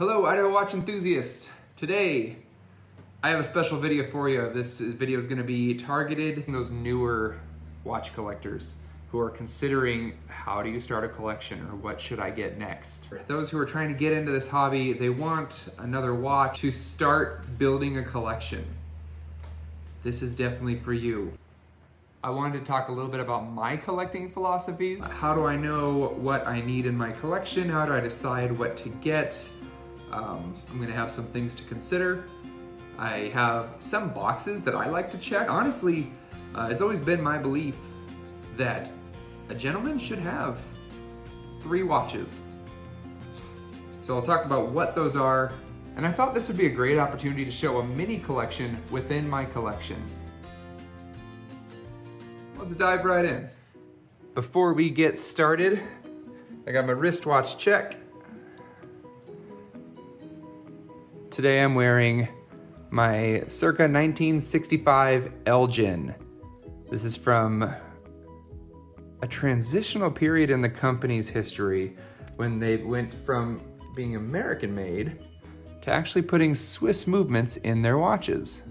Hello, Idaho Watch enthusiasts. Today, I have a special video for you. This video is going to be targeted to those newer watch collectors who are considering how do you start a collection or what should I get next. For those who are trying to get into this hobby, they want another watch to start building a collection. This is definitely for you. I wanted to talk a little bit about my collecting philosophy. How do I know what I need in my collection? How do I decide what to get? I'm gonna have some things to consider. I have some boxes that I like to check. Honestly, it's always been my belief that a gentleman should have 3 watches. So I'll talk about what those are, and I thought this would be a great opportunity to show a mini collection within my collection. Let's dive right in. Before we get started, I got my wristwatch check. Today I'm wearing my circa 1965 Elgin. This is from a transitional period in the company's history when they went from being American made to actually putting Swiss movements in their watches.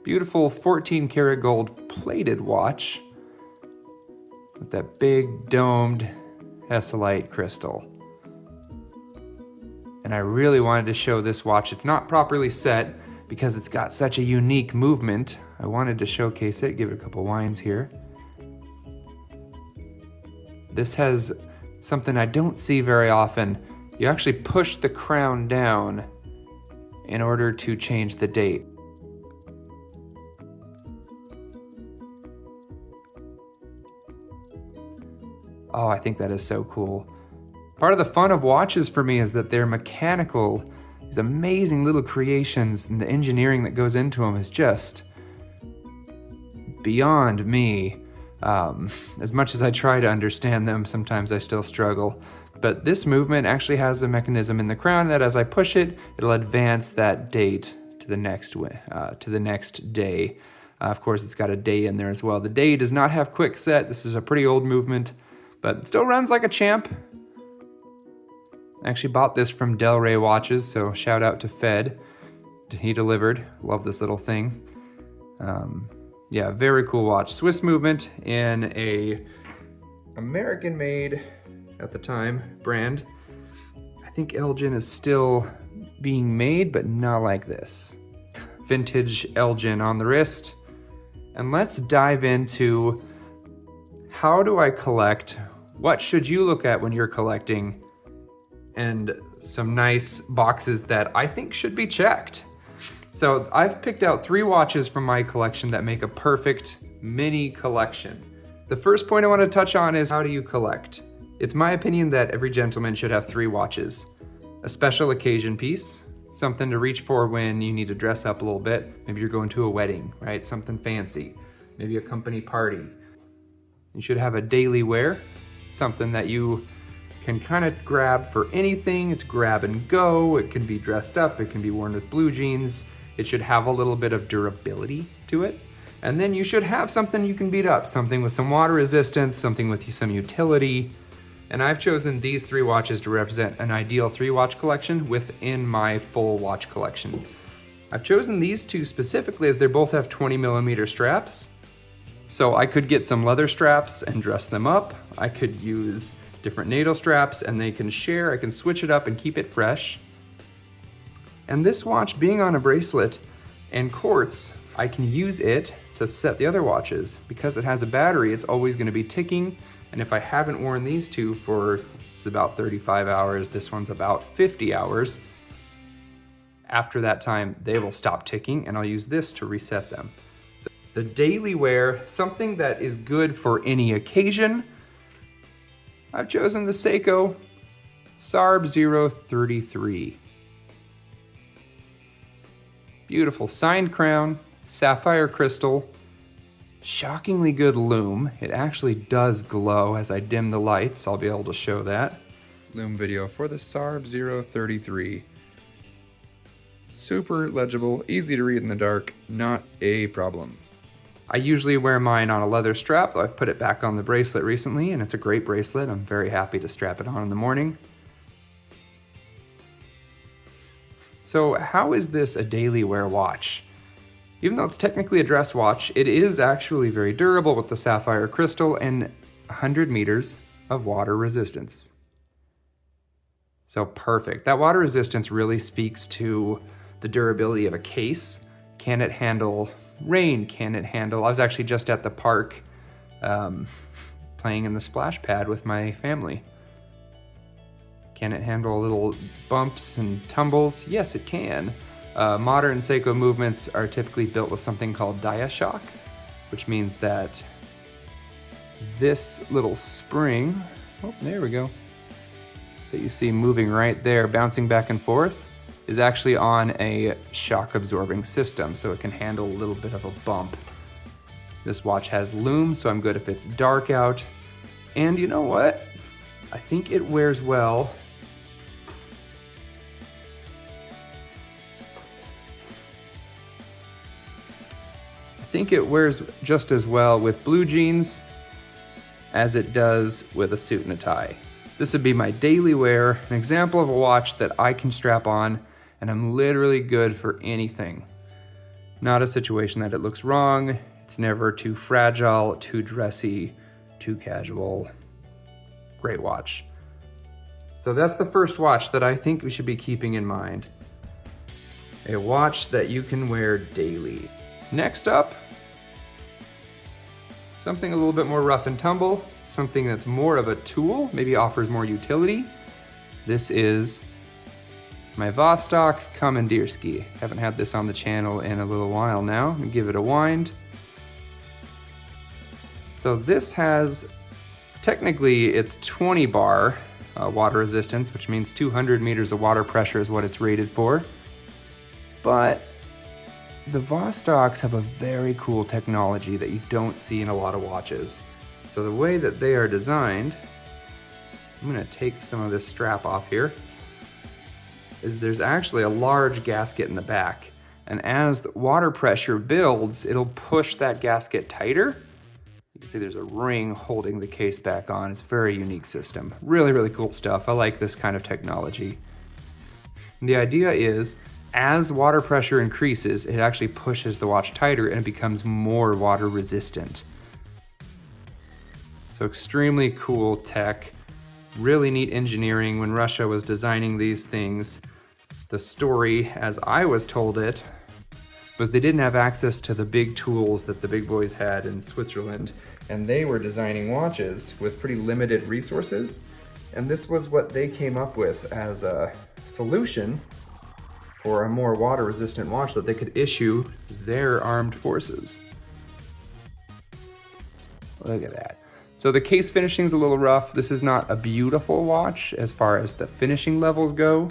Beautiful 14 karat gold plated watch with that big domed Hesalite crystal. And I really wanted to show this watch. It's not properly set because it's got such a unique movement. I wanted to showcase it, give it a couple winds here. This has something I don't see very often. You actually push the crown down in order to change the date. Oh, I think that is so cool. Part of the fun of watches for me is that they're mechanical. These amazing little creations and the engineering that goes into them is just beyond me. As much as I try to understand them, sometimes I still struggle. But this movement actually has a mechanism in the crown that as I push it, it'll advance that date to the next day. Of course, it's got a day in there as well. The day does not have quick set. This is a pretty old movement, but it still runs like a champ. I actually bought this from Del Rey Watches, so shout out to Fed. He delivered. Love this little thing. Yeah, very cool watch. Swiss movement in a American-made, at the time, brand. I think Elgin is still being made, but not like this. Vintage Elgin on the wrist. And let's dive into how do I collect? What should you look at when you're collecting? And some nice boxes that I think should be checked. So I've picked out 3 watches from my collection that make a perfect mini collection. The first point I want to touch on is how do you collect? It's my opinion that every gentleman should have 3 watches. A special occasion piece, something to reach for when you need to dress up a little bit. Maybe you're going to a wedding, right? Something fancy. Maybe a company party. You should have a daily wear, something that you can kind of grab for anything. It's grab and go. It can be dressed up. It can be worn with blue jeans. It should have a little bit of durability to it. And then you should have something you can beat up, something with some water resistance, something with some utility. And I've chosen these 3 watches to represent an ideal 3 watch collection within my full watch collection. I've chosen these 2 specifically as they both have 20mm straps. So I could get some leather straps and dress them up. I could use different NATO straps and they can share. I can switch it up and keep it fresh. And this watch being on a bracelet and quartz, I can use it to set the other watches. Because it has a battery, it's always going to be ticking. And if I haven't worn these 2 for, it's about 35 hours, this one's about 50 hours. After that time, they will stop ticking and I'll use this to reset them. The daily wear, something that is good for any occasion. I've chosen the Seiko Sarb 033. Beautiful signed crown, sapphire crystal, shockingly good lume. It actually does glow as I dim the lights. I'll be able to show that. Lume video for the Sarb 033. Super legible, easy to read in the dark, not a problem. I usually wear mine on a leather strap, though I've put it back on the bracelet recently, and it's a great bracelet. I'm very happy to strap it on in the morning. So how is this a daily wear watch? Even though it's technically a dress watch, it is actually very durable with the sapphire crystal and 100 meters of water resistance. So perfect. That water resistance really speaks to the durability of a case. Can it handle rain? Can it handle... I was actually just at the park playing in the splash pad with my family. Can it handle little bumps and tumbles? Yes, it can. Modern Seiko movements are typically built with something called DiaShock, which means that this little spring, oh, there we go, that you see moving right there, bouncing back and forth, is actually on a shock absorbing system, so it can handle a little bit of a bump. This watch has lume, so I'm good if it's dark out. And you know what? I think it wears well. I think it wears just as well with blue jeans as it does with a suit and a tie. This would be my daily wear, an example of a watch that I can strap on and I'm literally good for anything. Not a situation that it looks wrong. It's never too fragile, too dressy, too casual. Great watch. So that's the first watch that I think we should be keeping in mind. A watch that you can wear daily. Next up, something a little bit more rough and tumble, something that's more of a tool, maybe offers more utility. This is my Vostok Kommandierski. Haven't had this on the channel in a little while now. Let me give it a wind. So this has, technically it's 20 bar water resistance, which means 200 meters of water pressure is what it's rated for. But the Vostoks have a very cool technology that you don't see in a lot of watches. So the way that they are designed, I'm gonna take some of this strap off here, is there's actually a large gasket in the back. And as the water pressure builds, it'll push that gasket tighter. You can see there's a ring holding the case back on. It's a very unique system. Really, really cool stuff. I like this kind of technology. And the idea is, as water pressure increases, it actually pushes the watch tighter and it becomes more water resistant. So extremely cool tech, really neat engineering. When Russia was designing these things, the story, as I was told it, was they didn't have access to the big tools that the big boys had in Switzerland, and they were designing watches with pretty limited resources. And this was what they came up with as a solution for a more water-resistant watch that they could issue their armed forces. Look at that. So the case finishing's a little rough. This is not a beautiful watch as far as the finishing levels go,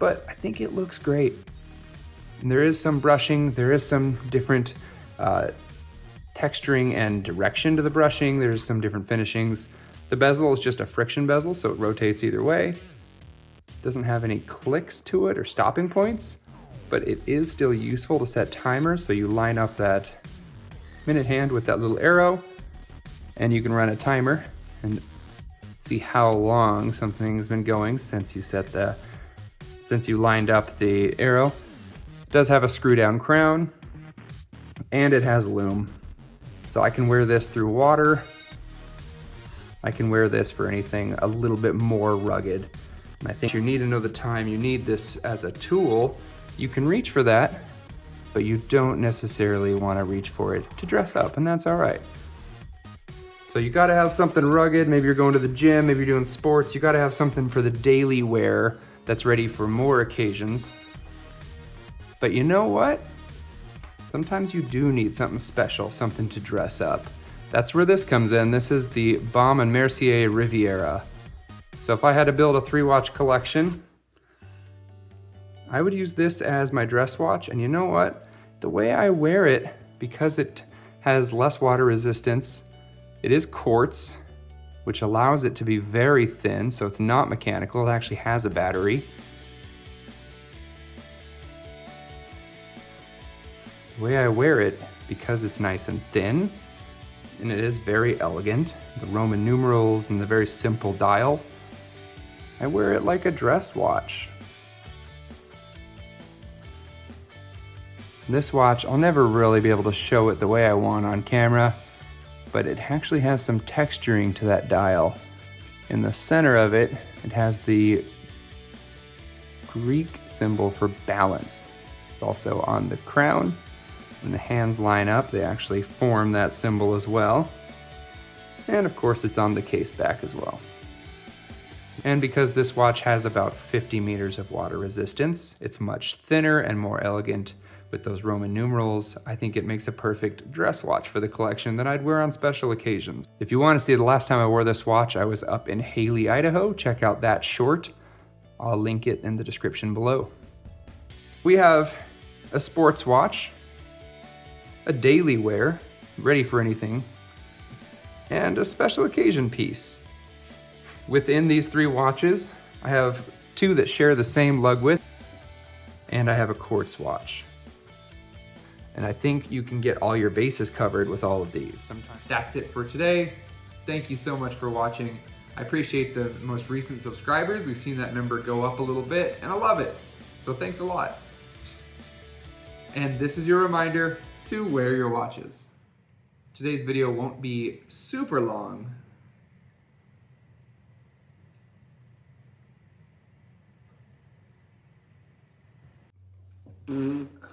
but I think it looks great. And there is some brushing, there is some different texturing and direction to the brushing. There's some different finishings. The bezel is just a friction bezel, so it rotates either way. Doesn't have any clicks to it or stopping points, but it is still useful to set timers. So you line up that minute hand with that little arrow and you can run a timer and see how long something's been going since you lined up the arrow. It does have a screw down crown and it has lume. So I can wear this through water. I can wear this for anything a little bit more rugged. And I think you need to know the time. You need this as a tool. You can reach for that, but you don't necessarily want to reach for it to dress up, and that's all right. So you got to have something rugged. Maybe you're going to the gym, maybe you're doing sports. You got to have something for the daily wear that's ready for more occasions. But you know what? Sometimes you do need something special, something to dress up. That's where this comes in. This is the Baume & Mercier Riviera. So if I had to build a 3-watch collection, I would use this as my dress watch. And you know what? The way I wear it, because it has less water resistance, it is quartz, which allows it to be very thin, so it's not mechanical. It actually has a battery. The way I wear it, because it's nice and thin, and it is very elegant, the Roman numerals and the very simple dial, I wear it like a dress watch. This watch, I'll never really be able to show it the way I want on camera, but it actually has some texturing to that dial. In the center of it, it has the Greek symbol for balance. It's also on the crown. When the hands line up, they actually form that symbol as well. And of course, it's on the case back as well. And because this watch has about 50 meters of water resistance, it's much thinner and more elegant with those Roman numerals. I think it makes a perfect dress watch for the collection that I'd wear on special occasions. If you want to see the last time I wore this watch, I was up in Hailey, Idaho. Check out that short. I'll link it in the description below. We have a sports watch, a daily wear, ready for anything, and a special occasion piece. Within these 3 watches, I have 2 that share the same lug width, and I have a quartz watch. And I think you can get all your bases covered with all of these. Sometimes. That's it for today. Thank you so much for watching. I appreciate the most recent subscribers. We've seen that number go up a little bit, and I love it. So thanks a lot. And this is your reminder to wear your watches. Today's video won't be super long.